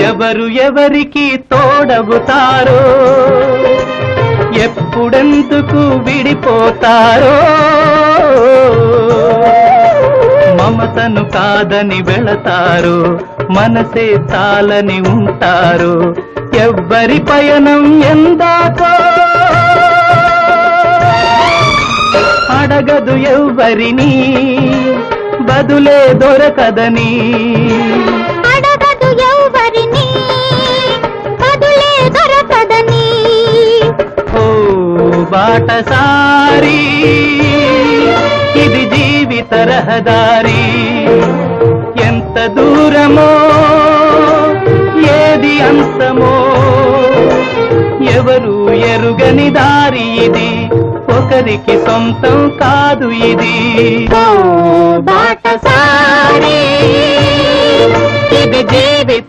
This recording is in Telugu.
ఎవరు ఎవరికి తోడవుతారో, ఎప్పుడెందుకు విడిపోతారో, మమతను కాదని వెళతారు, మనసే తాలని ఉంటారు. ఎవ్వరి పయనం ఎందాకో అడగదు ఎవ్వరిని, బదులే దొరకదని. అడగదు ఎవ్వరిని, బదులే దొరకదని. ఓ బాటసారి, ఇది జీవిత రహదారి. ఎంత దూరమో, ఏది అంతమో, ఎవరు ఎరుగని దారి ఇది, ఒకరికి సొంతం కాదు ఇది. ఓ బాటసారి, ఇది జీవిత